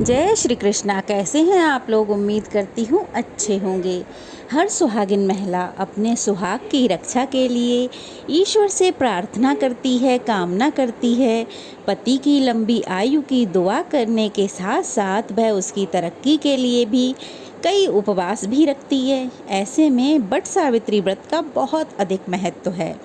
जय श्री कृष्णा। कैसे हैं आप लोग? उम्मीद करती हूँ अच्छे होंगे। हर सुहागिन महिला अपने सुहाग की रक्षा के लिए ईश्वर से प्रार्थना करती है, कामना करती है। पति की लंबी आयु की दुआ करने के साथ साथ वह उसकी तरक्की के लिए भी कई उपवास भी रखती है। ऐसे में बट सावित्री व्रत का बहुत अधिक महत्व है।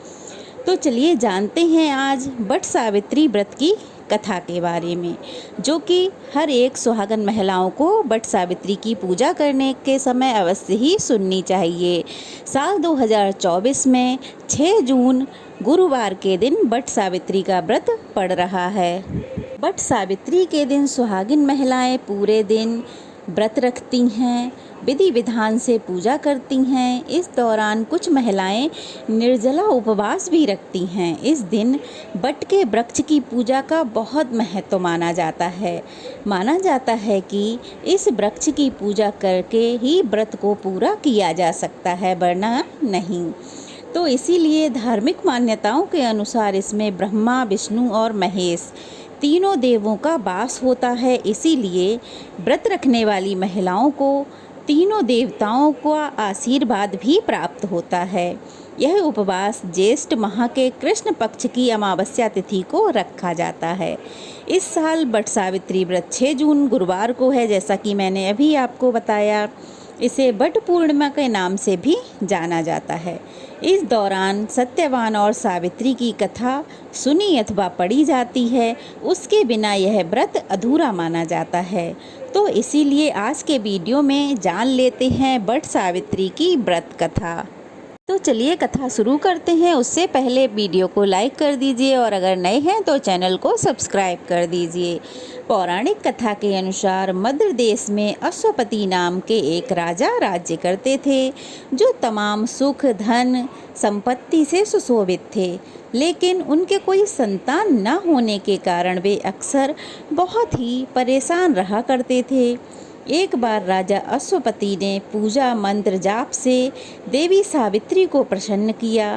तो चलिए जानते हैं आज बट सावित्री व्रत की कथा के बारे में, जो कि हर एक सुहागन महिलाओं को बट सावित्री की पूजा करने के समय अवश्य ही सुननी चाहिए। साल 2024 में 6 जून गुरुवार के दिन बट सावित्री का व्रत पड़ रहा है। बट सावित्री के दिन सुहागिन महिलाएं पूरे दिन व्रत रखती हैं, विधि विधान से पूजा करती हैं। इस दौरान कुछ महिलाएं निर्जला उपवास भी रखती हैं। इस दिन बट के वृक्ष की पूजा का बहुत महत्व माना जाता है। माना जाता है कि इस वृक्ष की पूजा करके ही व्रत को पूरा किया जा सकता है, वरना नहीं। तो इसीलिए धार्मिक मान्यताओं के अनुसार इसमें ब्रह्मा, विष्णु और महेश तीनों देवों का वास होता है। इसीलिए व्रत रखने वाली महिलाओं को तीनों देवताओं का आशीर्वाद भी प्राप्त होता है। यह उपवास ज्येष्ठ माह के कृष्ण पक्ष की अमावस्या तिथि को रखा जाता है। इस साल बट सावित्री व्रत 6 जून गुरुवार को है, जैसा कि मैंने अभी आपको बताया। इसे बट पूर्णिमा के नाम से भी जाना जाता है। इस दौरान सत्यवान और सावित्री की कथा सुनी अथवा पढ़ी जाती है। उसके बिना यह व्रत अधूरा माना जाता है। तो इसीलिए आज के वीडियो में जान लेते हैं बट सावित्री की व्रत कथा। तो चलिए कथा शुरू करते हैं। उससे पहले वीडियो को लाइक कर दीजिए और अगर नए हैं तो चैनल को सब्सक्राइब कर दीजिए। पौराणिक कथा के अनुसार मध्य देश में अश्वपति नाम के एक राजा राज्य करते थे, जो तमाम सुख, धन, संपत्ति से सुशोभित थे। लेकिन उनके कोई संतान न होने के कारण वे अक्सर बहुत ही परेशान रहा करते थे। एक बार राजा अश्वपति ने पूजा मंत्र जाप से देवी सावित्री को प्रसन्न किया।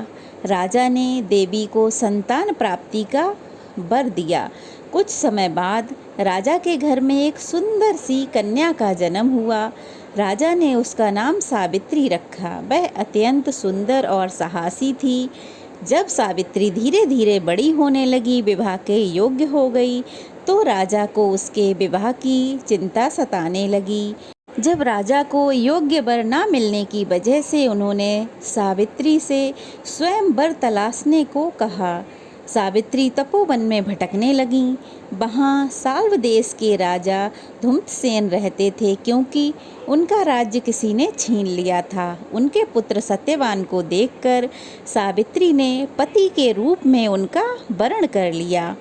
राजा ने देवी को संतान प्राप्ति का वर दिया। कुछ समय बाद राजा के घर में एक सुंदर सी कन्या का जन्म हुआ। राजा ने उसका नाम सावित्री रखा। वह अत्यंत सुंदर और साहसी थी। जब सावित्री धीरे धीरे बड़ी होने लगी, विवाह के योग्य हो गई, तो राजा को उसके विवाह की चिंता सताने लगी। जब राजा को योग्य वर न मिलने की वजह से उन्होंने सावित्री से स्वयं वर तलाशने को कहा। सावित्री तपोवन में भटकने लगीं। वहाँ साल्व देश के राजा धुम्तसेन रहते थे, क्योंकि उनका राज्य किसी ने छीन लिया था। उनके पुत्र सत्यवान को देखकर सावित्री ने पति के रूप में उनका वरण कर लिया।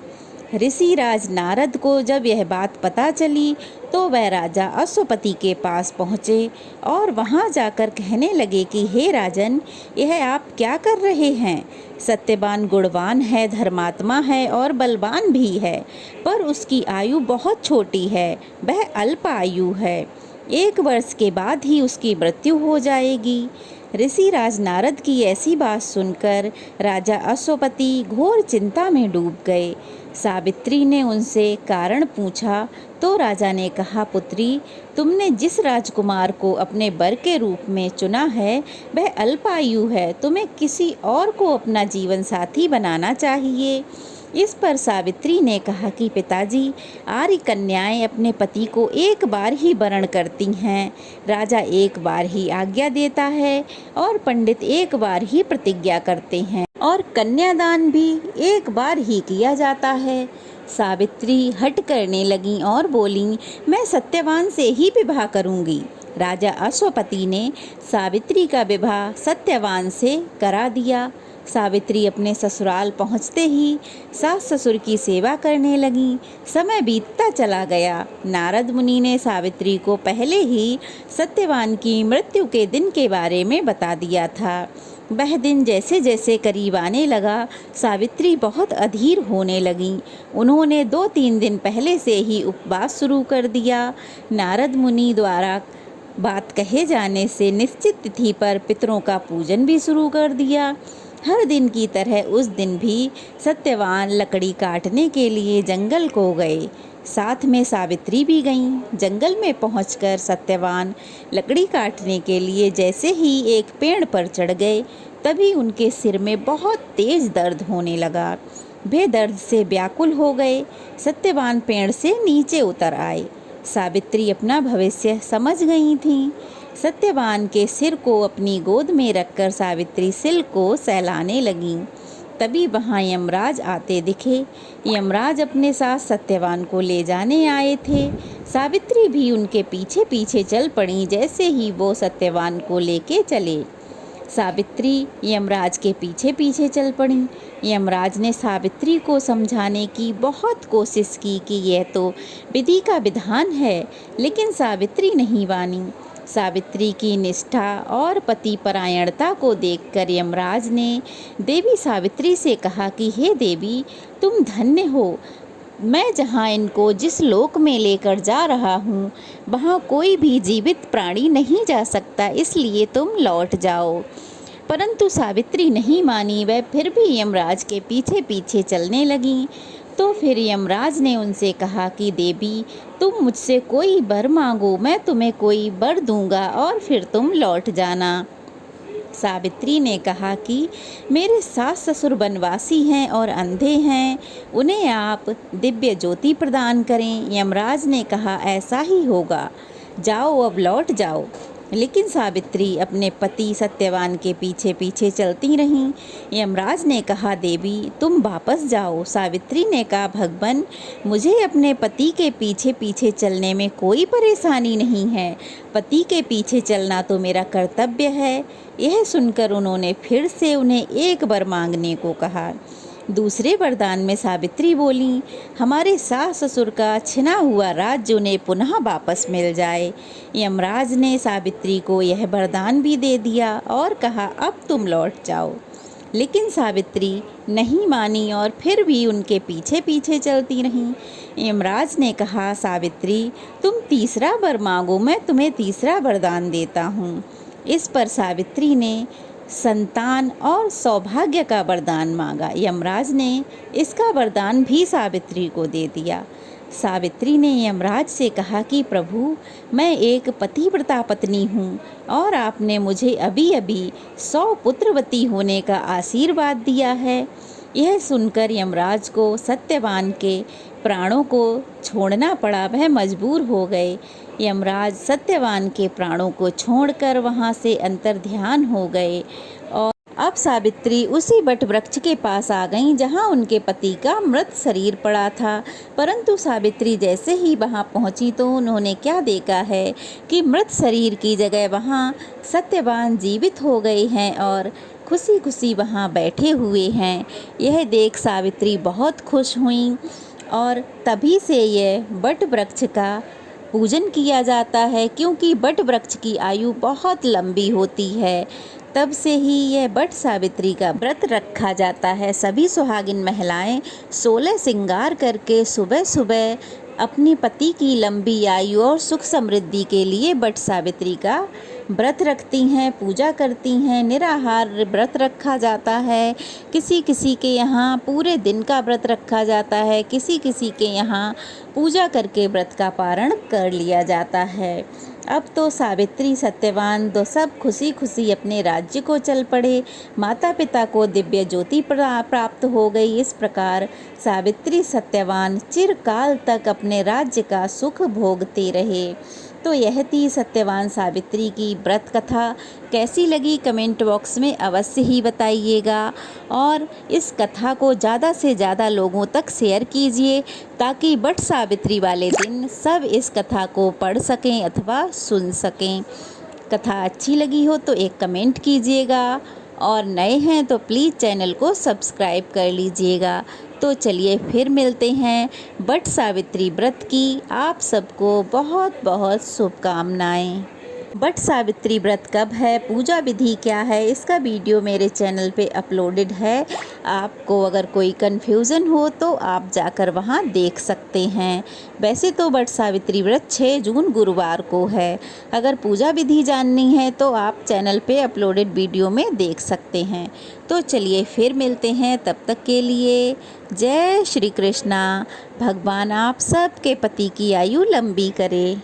ऋषि राज नारद को जब यह बात पता चली, तो वह राजा अश्वपति के पास पहुँचे और वहाँ जाकर कहने लगे कि हे राजन, यह आप क्या कर रहे हैं? सत्यवान गुणवान है, धर्मात्मा है और बलवान भी है, पर उसकी आयु बहुत छोटी है। वह अल्प आयु है। 1 वर्ष के बाद ही उसकी मृत्यु हो जाएगी। ऋषि राज नारद की ऐसी बात सुनकर राजा अश्वपति घोर चिंता में डूब गए। सावित्री ने उनसे कारण पूछा, तो राजा ने कहा, पुत्री, तुमने जिस राजकुमार को अपने वर के रूप में चुना है, वह अल्पायु है। तुम्हें किसी और को अपना जीवन साथी बनाना चाहिए। इस पर सावित्री ने कहा कि पिताजी, आर्य कन्याएं अपने पति को एक बार ही वरण करती हैं। राजा एक बार ही आज्ञा देता है और पंडित एक बार ही प्रतिज्ञा करते हैं और कन्यादान भी एक बार ही किया जाता है। सावित्री हट करने लगी और बोली, मैं सत्यवान से ही विवाह करूंगी। राजा अश्वपति ने सावित्री का विवाह सत्यवान से करा दिया। सावित्री अपने ससुराल पहुंचते ही सास ससुर की सेवा करने लगी। समय बीतता चला गया। नारद मुनि ने सावित्री को पहले ही सत्यवान की मृत्यु के दिन के बारे में बता दिया था। वह दिन जैसे जैसे करीब आने लगा, सावित्री बहुत अधीर होने लगीं। उन्होंने 2-3 दिन पहले से ही उपवास शुरू कर दिया। नारद मुनि द्वारा बात कहे जाने से निश्चित तिथि पर पितरों का पूजन भी शुरू कर दिया। हर दिन की तरह उस दिन भी सत्यवान लकड़ी काटने के लिए जंगल को गए। साथ में सावित्री भी गईं। जंगल में पहुंचकर सत्यवान लकड़ी काटने के लिए जैसे ही एक पेड़ पर चढ़ गए, तभी उनके सिर में बहुत तेज दर्द होने लगा। वे दर्द से व्याकुल हो गए। सत्यवान पेड़ से नीचे उतर आए। सावित्री अपना भविष्य समझ गई थीं। सत्यवान के सिर को अपनी गोद में रखकर सावित्री सिर को सहलाने लगीं। तभी वहाँ यमराज आते दिखे। यमराज अपने साथ सत्यवान को ले जाने आए थे। सावित्री भी उनके पीछे पीछे चल पड़ी। जैसे ही वो सत्यवान को लेके चले, सावित्री यमराज के पीछे पीछे चल पड़ी। यमराज ने सावित्री को समझाने की बहुत कोशिश की कि यह तो विधि का विधान है, लेकिन सावित्री नहीं मानी। सावित्री की निष्ठा और पतिपरायणता को देखकर यमराज ने देवी सावित्री से कहा कि हे देवी, तुम धन्य हो। मैं जहाँ इनको जिस लोक में लेकर जा रहा हूँ, वहाँ कोई भी जीवित प्राणी नहीं जा सकता, इसलिए तुम लौट जाओ। परंतु सावित्री नहीं मानी। वह फिर भी यमराज के पीछे पीछे चलने लगी। तो फिर यमराज ने उनसे कहा कि देवी, तुम मुझसे कोई वर मांगो, मैं तुम्हें कोई वर दूंगा और फिर तुम लौट जाना। सावित्री ने कहा कि मेरे सास ससुर वनवासी हैं और अंधे हैं, उन्हें आप दिव्य ज्योति प्रदान करें। यमराज ने कहा ऐसा ही होगा, जाओ अब लौट जाओ। लेकिन सावित्री अपने पति सत्यवान के पीछे पीछे चलती रहीं। यमराज ने कहा देवी, तुम वापस जाओ। सावित्री ने कहा भगवान, मुझे अपने पति के पीछे पीछे चलने में कोई परेशानी नहीं है। पति के पीछे चलना तो मेरा कर्तव्य है। यह सुनकर उन्होंने फिर से उन्हें एक वर मांगने को कहा। दूसरे वरदान में सावित्री बोली, हमारे सास ससुर का छिना हुआ राज्य उन्हें पुनः वापस मिल जाए। यमराज ने सावित्री को यह वरदान भी दे दिया और कहा अब तुम लौट जाओ। लेकिन सावित्री नहीं मानी और फिर भी उनके पीछे पीछे चलती रहीं। यमराज ने कहा सावित्री, तुम तीसरा वर मांगो, मैं तुम्हें तीसरा वरदान देता हूँ। इस पर सावित्री ने संतान और सौभाग्य का वरदान मांगा। यमराज ने इसका वरदान भी सावित्री को दे दिया। सावित्री ने यमराज से कहा कि प्रभु, मैं एक पतिव्रता पत्नी हूँ और आपने मुझे अभी अभी 100 पुत्रवती होने का आशीर्वाद दिया है। यह सुनकर यमराज को सत्यवान के प्राणों को छोड़ना पड़ा। वह मजबूर हो गए। यमराज सत्यवान के प्राणों को छोड़कर वहाँ से अंतर्ध्यान हो गए और अब सावित्री उसी बट वृक्ष के पास आ गईं जहाँ उनके पति का मृत शरीर पड़ा था। परंतु सावित्री जैसे ही वहाँ पहुँची तो उन्होंने क्या देखा है कि मृत शरीर की जगह वहाँ सत्यवान जीवित हो गए हैं और खुशी खुशी वहाँ बैठे हुए हैं। यह देख सावित्री बहुत खुश हुईं और तभी से यह बट वृक्ष का पूजन किया जाता है, क्योंकि बट वृक्ष की आयु बहुत लंबी होती है। तब से ही यह बट सावित्री का व्रत रखा जाता है। सभी सुहागिन महिलाएं 16 श्रृंगार करके सुबह सुबह अपनी पति की लंबी आयु और सुख समृद्धि के लिए बट सावित्री का व्रत रखती हैं, पूजा करती हैं। निराहार व्रत रखा जाता है। किसी किसी के यहाँ पूरे दिन का व्रत रखा जाता है, किसी किसी के यहाँ पूजा करके व्रत का पारण कर लिया जाता है। अब तो सावित्री सत्यवान दो सब खुशी खुशी अपने राज्य को चल पड़े। माता पिता को दिव्य ज्योति प्राप्त हो गई। इस प्रकार सावित्री सत्यवान चिरकाल तक अपने राज्य का सुख भोगते रहे। तो यह थी सत्यवान सावित्री की व्रत कथा। कैसी लगी कमेंट बॉक्स में अवश्य ही बताइएगा और इस कथा को ज़्यादा से ज़्यादा लोगों तक शेयर कीजिए ताकि वट सावित्री वाले दिन सब इस कथा को पढ़ सकें अथवा सुन सकें। कथा अच्छी लगी हो तो एक कमेंट कीजिएगा और नए हैं तो प्लीज़ चैनल को सब्सक्राइब कर लीजिएगा। तो चलिए फिर मिलते हैं। वट सावित्री व्रत की आप सबको बहुत बहुत शुभकामनाएं। बट सावित्री व्रत कब है, पूजा विधि क्या है, इसका वीडियो मेरे चैनल पे अपलोडेड है। आपको अगर कोई कन्फ्यूज़न हो तो आप जाकर वहाँ देख सकते हैं। वैसे तो बट सावित्री व्रत 6 जून गुरुवार को है। अगर पूजा विधि जाननी है तो आप चैनल पे अपलोडेड वीडियो में देख सकते हैं। तो चलिए फिर मिलते हैं, तब तक के लिए जय श्री कृष्णा। भगवान आप सबके पति की आयु लंबी करे।